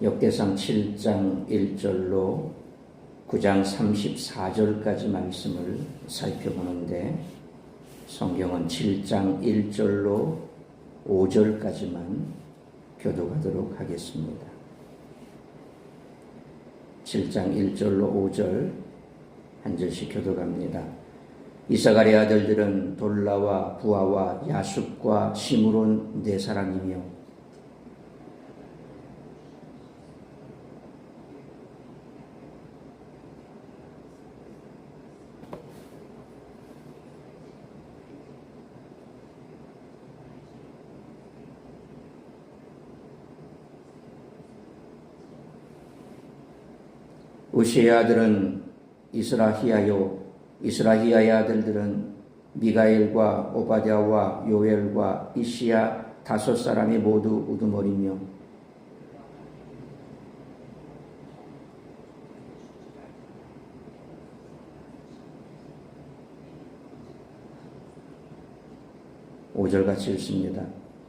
역대상 7장 1절로 9장 34절까지 말씀을 살펴보는데 성경은 7장 1절로 5절까지만 교독하도록 하겠습니다. 7장 1절로 5절 한 절씩 교독합니다. 이사갈의 아들들은 돌라와 부하와 야숫과 시므론 네 사람이며 우시의 아들은 이스라히야요, 이스라히야의 아들들은 미가엘과 오바댜와 요엘과 이시야 다섯 사람이 모두 우두머리며 오절같이 읽습니다.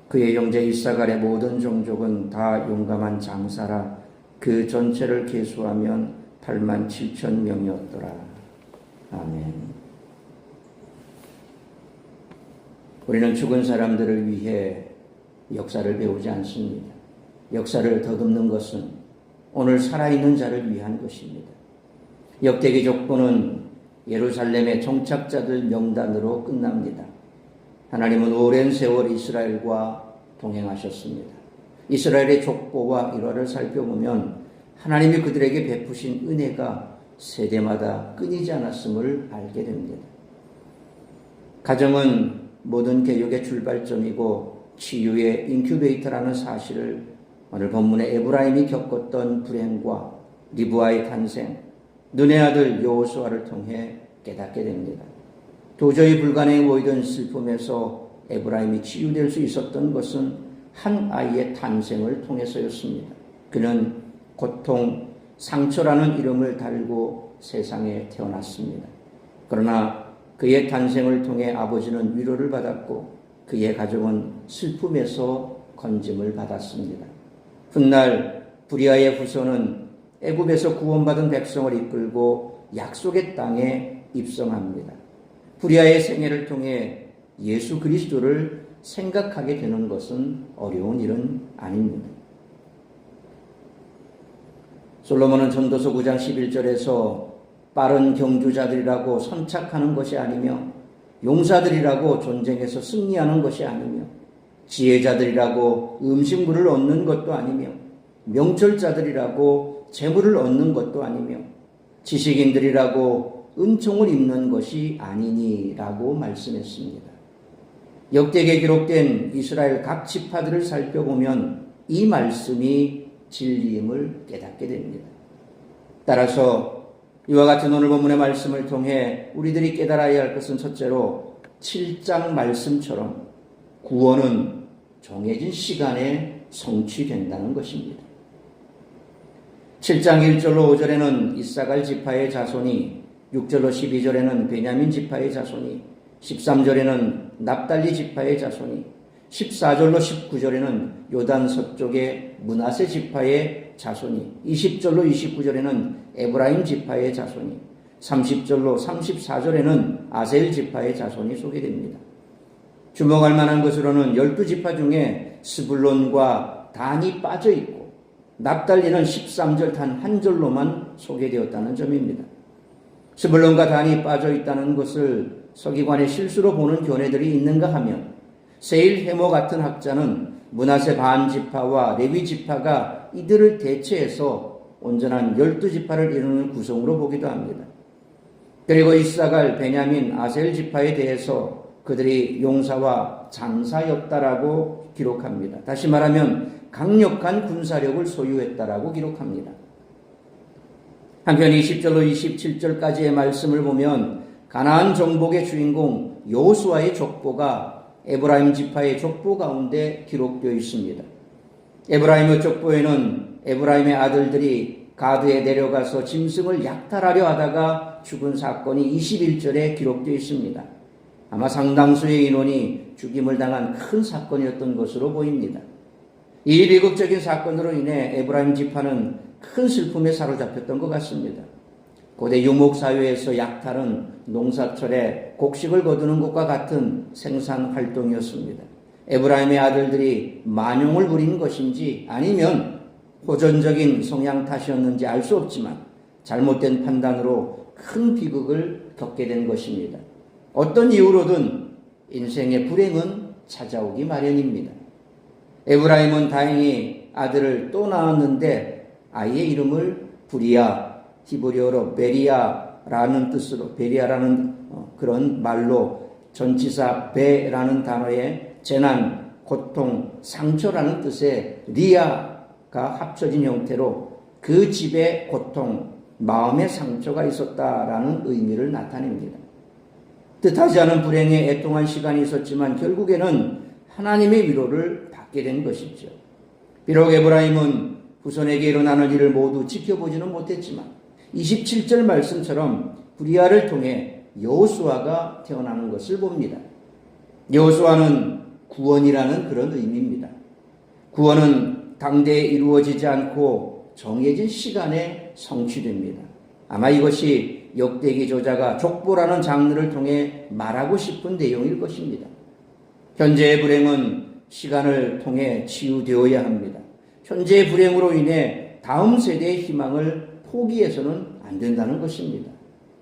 그의 형제 이사갈의 모든 종족은 다 용감한 장사라. 그 전체를 계수하면 87,000명이었더라. 아멘. 우리는 죽은 사람들을 위해 역사를 배우지 않습니다. 역사를 더듬는 것은 오늘 살아있는 자를 위한 것입니다. 역대기 족보는 예루살렘의 정착자들 명단으로 끝납니다. 하나님은 오랜 세월 이스라엘과 동행하셨습니다. 이스라엘의 족보와 일화를 살펴보면 하나님이 그들에게 베푸신 은혜가 세대마다 끊이지 않았음을 알게 됩니다. 가정은 모든 개혁의 출발점이고 치유의 인큐베이터라는 사실을 오늘 본문의 에브라임이 겪었던 불행과 리브아의 탄생, 눈의 아들 여호수아를 통해 깨닫게 됩니다. 도저히 불가능해 보이던 슬픔에서 에브라임이 치유될 수 있었던 것은 한 아이의 탄생을 통해서였습니다. 그는 고통, 상처라는 이름을 달고 세상에 태어났습니다. 그러나 그의 탄생을 통해 아버지는 위로를 받았고 그의 가족은 슬픔에서 건짐을 받았습니다. 훗날 브리아의 후손은 애굽에서 구원받은 백성을 이끌고 약속의 땅에 입성합니다. 브리아의 생애를 통해 예수 그리스도를 생각하게 되는 것은 어려운 일은 아닙니다. 솔로몬은 전도서 9장 11절에서 빠른 경주자들이라고 선착하는 것이 아니며 용사들이라고 전쟁에서 승리하는 것이 아니며 지혜자들이라고 음식물을 얻는 것도 아니며 명철자들이라고 재물을 얻는 것도 아니며 지식인들이라고 은총을 입는 것이 아니니라고 말씀했습니다. 역대기에 기록된 이스라엘 각 지파들을 살펴보면 이 말씀이 진리임을 깨닫게 됩니다. 따라서 이와 같은 오늘 본문의 말씀을 통해 우리들이 깨달아야 할 것은 첫째로 7장 말씀처럼 구원은 정해진 시간에 성취된다는 것입니다. 7장 1절로 5절에는 이사갈 지파의 자손이, 6절로 12절에는 베냐민 지파의 자손이, 13절에는 납달리 지파의 자손이, 14절로 19절에는 요단 서쪽의 므낫세 지파의 자손이, 20절로 29절에는 에브라임 지파의 자손이, 30절로 34절에는 아셀 지파의 자손이 소개됩니다. 주목할 만한 것으로는 12지파 중에 스불론과 단이 빠져있고 납달리는 13절 단 한 절로만 소개되었다는 점입니다. 스불론과 단이 빠져있다는 것을 서기관의 실수로 보는 견해들이 있는가 하면 세일 해모 같은 학자는 므낫세 반지파와 레위 지파가 이들을 대체해서 온전한 12지파를 이루는 구성으로 보기도 합니다. 그리고 이사갈, 베냐민, 아셀 지파에 대해서 그들이 용사와 장사였다라고 기록합니다. 다시 말하면 강력한 군사력을 소유했다라고 기록합니다. 한편 20절로 27절까지의 말씀을 보면 가나안 정복의 주인공 여호수아의 족보가 에브라임 지파의 족보 가운데 기록되어 있습니다. 에브라임의 족보에는 에브라임의 아들들이 가드에 내려가서 짐승을 약탈하려 하다가 죽은 사건이 21절에 기록되어 있습니다. 아마 상당수의 인원이 죽임을 당한 큰 사건이었던 것으로 보입니다. 이 비극적인 사건으로 인해 에브라임 지파는 큰 슬픔에 사로잡혔던 것 같습니다. 고대 유목사회에서 약탈은 농사철에 곡식을 거두는 것과 같은 생산활동이었습니다. 에브라임의 아들들이 만용을 부린 것인지 아니면 호전적인 성향 탓이었는지 알 수 없지만 잘못된 판단으로 큰 비극을 겪게 된 것입니다. 어떤 이유로든 인생의 불행은 찾아오기 마련입니다. 에브라임은 다행히 아들을 또 낳았는데 아이의 이름을 부리아, 히브리어로 베리아라는 뜻으로, 베리아라는 그런 말로 전치사 베라는 단어에 재난, 고통, 상처라는 뜻의 리아가 합쳐진 형태로 그 집에 고통, 마음의 상처가 있었다라는 의미를 나타냅니다. 뜻하지 않은 불행에 애통한 시간이 있었지만 결국에는 하나님의 위로를 받게 된 것이죠. 비록 에브라임은 후손에게 일어나는 일을 모두 지켜보지는 못했지만 27절 말씀처럼 부리아를 통해 여호수아가 태어나는 것을 봅니다. 여호수아는 구원이라는 그런 의미입니다. 구원은 당대에 이루어지지 않고 정해진 시간에 성취됩니다. 아마 이것이 역대기 저자가 족보라는 장르를 통해 말하고 싶은 내용일 것입니다. 현재의 불행은 시간을 통해 치유되어야 합니다. 현재의 불행으로 인해 다음 세대의 희망을 포기해서는 안 된다는 것입니다.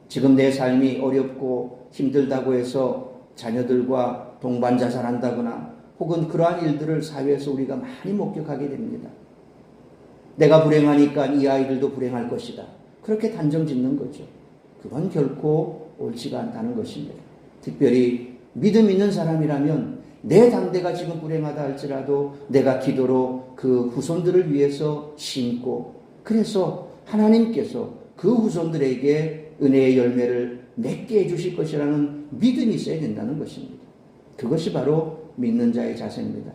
지금 내 삶이 어렵고 힘들다고 해서 자녀들과 동반 자살한다거나 혹은 그러한 일들을 사회에서 우리가 많이 목격하게 됩니다. 내가 불행하니까 이 아이들도 불행할 것이다. 그렇게 단정 짓는 거죠. 그건 결코 옳지가 않다는 것입니다. 특별히 믿음 있는 사람이라면 내 당대가 지금 불행하다 할지라도 내가 기도로 그 후손들을 위해서 심고 그래서 하나님께서 그 후손들에게 은혜의 열매를 맺게 해주실 것이라는 믿음이 있어야 된다는 것입니다. 그것이 바로 믿는 자의 자세입니다.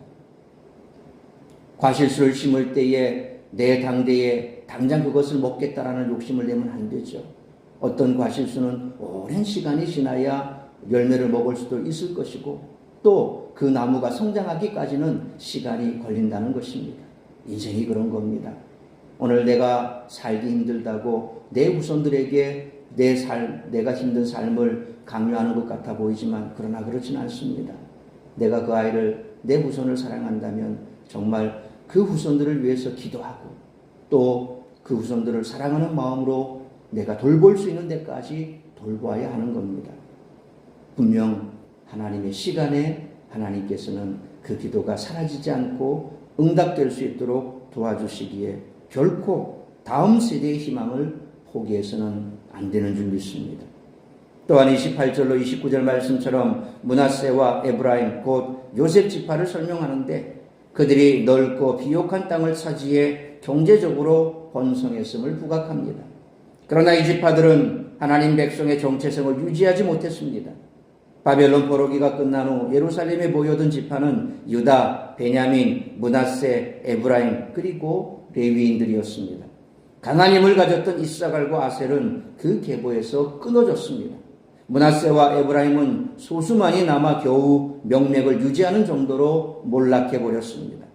과실수를 심을 때에 내 당대에 당장 그것을 먹겠다라는 욕심을 내면 안 되죠. 어떤 과실수는 오랜 시간이 지나야 열매를 먹을 수도 있을 것이고 또 그 나무가 성장하기까지는 시간이 걸린다는 것입니다. 인생이 그런 겁니다. 오늘 내가 살기 힘들다고 내 후손들에게 내가 힘든 삶을 강요하는 것 같아 보이지만 그러나 그렇진 않습니다. 내가 그 아이를 내 후손을 사랑한다면 정말 그 후손들을 위해서 기도하고 또 그 후손들을 사랑하는 마음으로 내가 돌볼 수 있는 데까지 돌보아야 하는 겁니다. 분명 하나님의 시간에 하나님께서는 그 기도가 사라지지 않고 응답될 수 있도록 도와주시기에 결코 다음 세대의 희망을 포기해서는 안 되는 줄 믿습니다. 또한 28절로 29절 말씀처럼 므낫세와 에브라임 곧 요셉 지파를 설명하는데 그들이 넓고 비옥한 땅을 차지해 경제적으로 번성했음을 부각합니다. 그러나 이 지파들은 하나님 백성의 정체성을 유지하지 못했습니다. 바벨론 포로기가 끝난 후 예루살렘에 모여든 지파는 유다, 베냐민, 므낫세, 에브라임 그리고 레위인들이었습니다. 강한 힘을 가졌던 이스라엘과 아셀은 그 계보에서 끊어졌습니다. 므낫세와 에브라임은 소수만이 남아 겨우 명맥을 유지하는 정도로 몰락해 버렸습니다.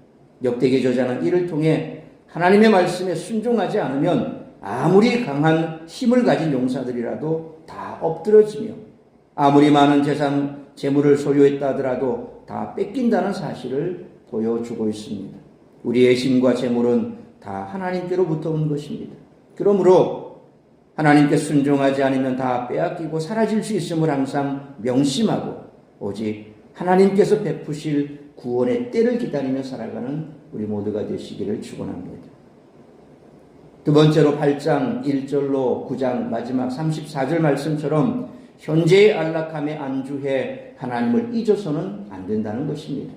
역대기 저자는 이를 통해 하나님의 말씀에 순종하지 않으면 아무리 강한 힘을 가진 용사들이라도 다 엎드러지며 아무리 많은 재산, 재물을 소유했다 하더라도 다 뺏긴다는 사실을 보여주고 있습니다. 우리의 힘과 재물은 다 하나님께로부터 온 것입니다. 그러므로 하나님께 순종하지 않으면 다 빼앗기고 사라질 수 있음을 항상 명심하고 오직 하나님께서 베푸실 구원의 때를 기다리며 살아가는 우리 모두가 되시기를 축원합니다. 두 번째로 8장 1절로 9장 마지막 34절 말씀처럼 현재의 안락함에 안주해 하나님을 잊어서는 안 된다는 것입니다.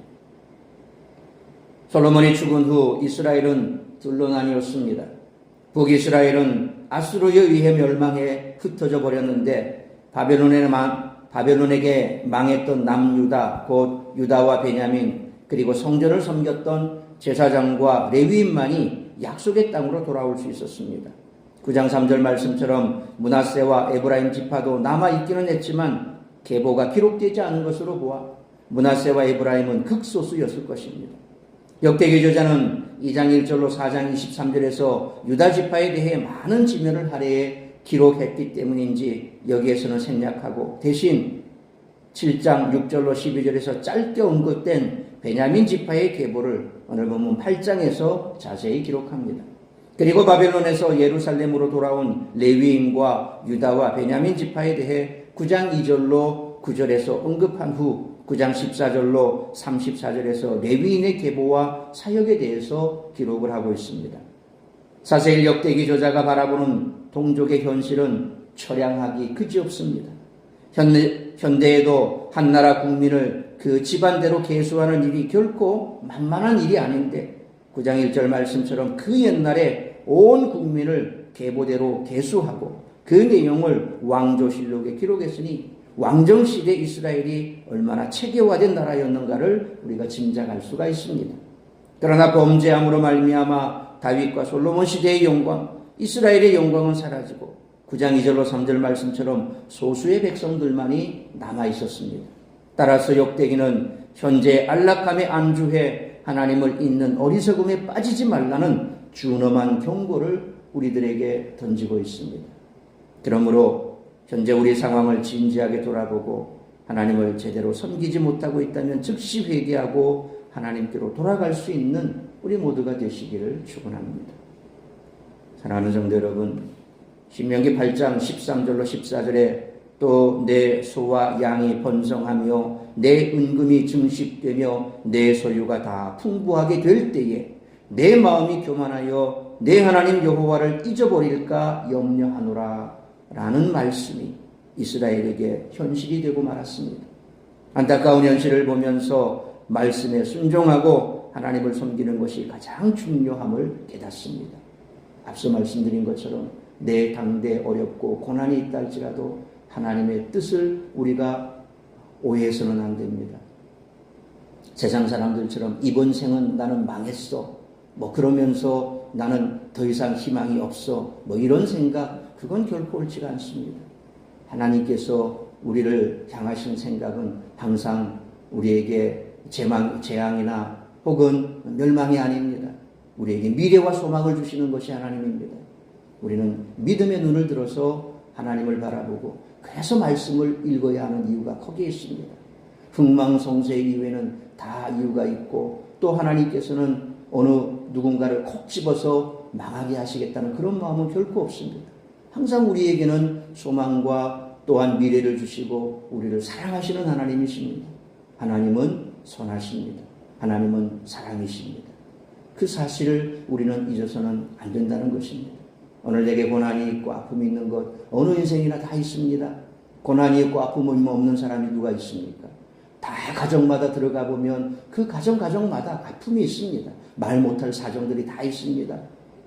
솔로몬이 죽은 후 이스라엘은 둘로 나뉘었습니다. 북이스라엘은 아수르에 의해 멸망해 흩어져 버렸는데 바벨론에게 망했던 남유다 곧 유다와 베냐민 그리고 성전을 섬겼던 제사장과 레위인만이 약속의 땅으로 돌아올 수 있었습니다. 9장 3절 말씀처럼 므낫세와 에브라임 지파도 남아있기는 했지만 계보가 기록되지 않은 것으로 보아 므낫세와 에브라임은 극소수였을 것입니다. 역대기 저자는 2장 1절로 4장 23절에서 유다 지파에 대해 많은 지면을 할애해 기록했기 때문인지 여기에서는 생략하고 대신 7장 6절로 12절에서 짧게 언급된 베냐민 지파의 계보를 오늘 보면 8장에서 자세히 기록합니다. 그리고 바벨론에서 예루살렘으로 돌아온 레위인과 유다와 베냐민 지파에 대해 9장 2절로 9절에서 언급한 후 9장 14절로 34절에서 레위인의 계보와 사역에 대해서 기록을 하고 있습니다. 사세일 역대기 저자가 바라보는 동족의 현실은 처량하기 그지없습니다. 현대에도 한 나라 국민을 그 집안대로 계수하는 일이 결코 만만한 일이 아닌데 9장 1절 말씀처럼 그 옛날에 온 국민을 계보대로 계수하고 그 내용을 왕조실록에 기록했으니 왕정시대 이스라엘이 얼마나 체계화된 나라였는가를 우리가 짐작할 수가 있습니다. 그러나 범죄함으로 말미암아 다윗과 솔로몬 시대의 영광, 이스라엘의 영광은 사라지고 9장 2절로 3절 말씀처럼 소수의 백성들만이 남아있었습니다. 따라서 역대기는 현재 안락함에 안주해 하나님을 잊는 어리석음에 빠지지 말라는 준엄한 경고를 우리들에게 던지고 있습니다. 그러므로 현재 우리 상황을 진지하게 돌아보고 하나님을 제대로 섬기지 못하고 있다면 즉시 회개하고 하나님께로 돌아갈 수 있는 우리 모두가 되시기를 축원합니다. 사랑하는 성도 여러분, 신명기 8장 13절로 14절에 또 내 소와 양이 번성하며 내 은금이 증식되며 내 소유가 다 풍부하게 될 때에 내 마음이 교만하여 내 하나님 여호와를 잊어버릴까 염려하노라 라는 말씀이 이스라엘에게 현실이 되고 말았습니다. 안타까운 현실을 보면서 말씀에 순종하고 하나님을 섬기는 것이 가장 중요함을 깨닫습니다. 앞서 말씀드린 것처럼 내 당대 어렵고 고난이 있다 할지라도 하나님의 뜻을 우리가 오해해서는 안 됩니다. 세상 사람들처럼 이번 생은 나는 망했어, 그러면서 나는 더 이상 희망이 없어, 이런 생각, 그건 결코 옳지가 않습니다. 하나님께서 우리를 향하신 생각은 항상 우리에게 재앙이나 혹은 멸망이 아닙니다. 우리에게 미래와 소망을 주시는 것이 하나님입니다. 우리는 믿음의 눈을 들어서 하나님을 바라보고 그래서 말씀을 읽어야 하는 이유가 거기에 있습니다. 흥망성쇠 이후에는 다 이유가 있고 또 하나님께서는 어느 누군가를 콕 집어서 망하게 하시겠다는 그런 마음은 결코 없습니다. 항상 우리에게는 소망과 또한 미래를 주시고 우리를 사랑하시는 하나님이십니다. 하나님은 선하십니다. 하나님은 사랑이십니다. 그 사실을 우리는 잊어서는 안 된다는 것입니다. 오늘 내게 고난이 있고 아픔이 있는 것 어느 인생이나 다 있습니다. 고난이 있고 아픔이 없는 사람이 누가 있습니까? 다 가정마다 들어가 보면 그 가정마다 아픔이 있습니다. 말 못할 사정들이 다 있습니다.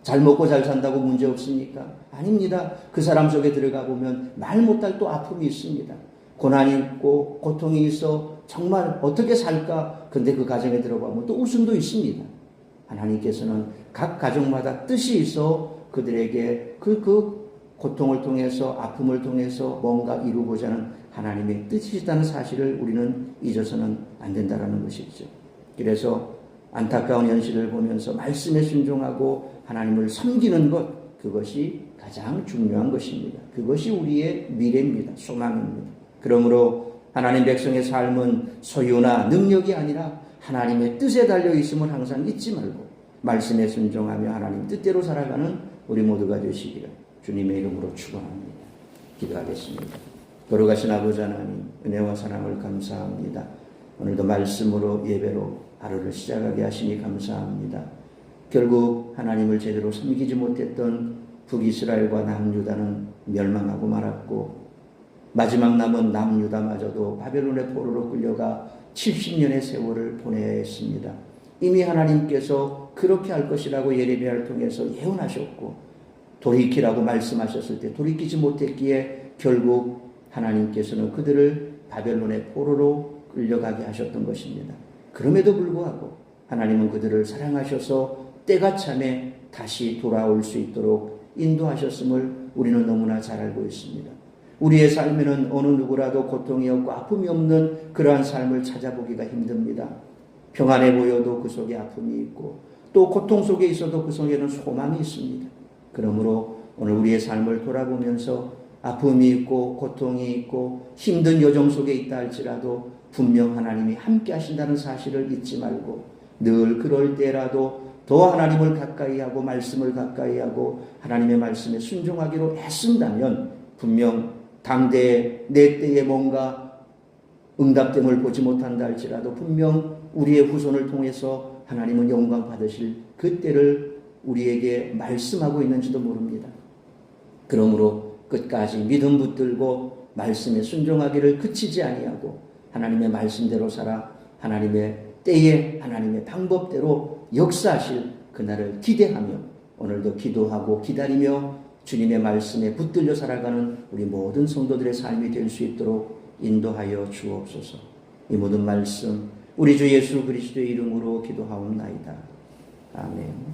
잘 먹고 잘 산다고 문제 없습니까? 아닙니다. 그 사람 속에 들어가 보면 말 못할 또 아픔이 있습니다. 고난이 있고 고통이 있어 정말 어떻게 살까? 근데 그 가정에 들어가면 또 웃음도 있습니다. 하나님께서는 각 가정마다 뜻이 있어 그들에게 그 고통을 통해서 아픔을 통해서 뭔가 이루고자 하는 하나님의 뜻이 있다는 사실을 우리는 잊어서는 안 된다는 것이죠. 그래서 안타까운 현실을 보면서 말씀에 순종하고 하나님을 섬기는 것, 그것이 가장 중요한 것입니다. 그것이 우리의 미래입니다. 소망입니다. 그러므로 하나님 백성의 삶은 소유나 능력이 아니라 하나님의 뜻에 달려 있음을 항상 잊지 말고 말씀에 순종하며 하나님 뜻대로 살아가는 우리 모두가 되시기를 주님의 이름으로 축원합니다. 기도하겠습니다. 거룩하신 아버지 하나님, 은혜와 사랑을 감사합니다. 오늘도 말씀으로 예배로 하루를 시작하게 하시니 감사합니다. 결국 하나님을 제대로 섬기지 못했던 북이스라엘과 남유다는 멸망하고 말았고 마지막 남은 남유다마저도 바벨론의 포로로 끌려가 70년의 세월을 보내야 했습니다. 이미 하나님께서 그렇게 할 것이라고 예레미야를 통해서 예언하셨고 돌이키라고 말씀하셨을 때 돌이키지 못했기에 결국 하나님께서는 그들을 바벨론의 포로로 끌려가게 하셨던 것입니다. 그럼에도 불구하고 하나님은 그들을 사랑하셔서 때가 참에 다시 돌아올 수 있도록 인도하셨음을 우리는 너무나 잘 알고 있습니다. 우리의 삶에는 어느 누구라도 고통이 없고 아픔이 없는 그러한 삶을 찾아보기가 힘듭니다. 평안해 보여도 그 속에 아픔이 있고 또 고통 속에 있어도 그 속에는 소망이 있습니다. 그러므로 오늘 우리의 삶을 돌아보면서 아픔이 있고 고통이 있고 힘든 여정 속에 있다 할지라도 분명 하나님이 함께 하신다는 사실을 잊지 말고 늘 그럴 때라도 더 하나님을 가까이 하고 말씀을 가까이 하고 하나님의 말씀에 순종하기로 애쓴다면 분명 당대에 내 때에 뭔가 응답됨을 보지 못한다 할지라도 분명 우리의 후손을 통해서 하나님은 영광 받으실 그 때를 우리에게 말씀하고 있는지도 모릅니다. 그러므로 끝까지 믿음 붙들고 말씀에 순종하기를 그치지 아니하고 하나님의 말씀대로 살아 하나님의 때에 하나님의 방법대로 역사하실 그날을 기대하며 오늘도 기도하고 기다리며 주님의 말씀에 붙들려 살아가는 우리 모든 성도들의 삶이 될 수 있도록 인도하여 주옵소서. 이 모든 말씀 우리 주 예수 그리스도의 이름으로 기도하옵나이다. 아멘.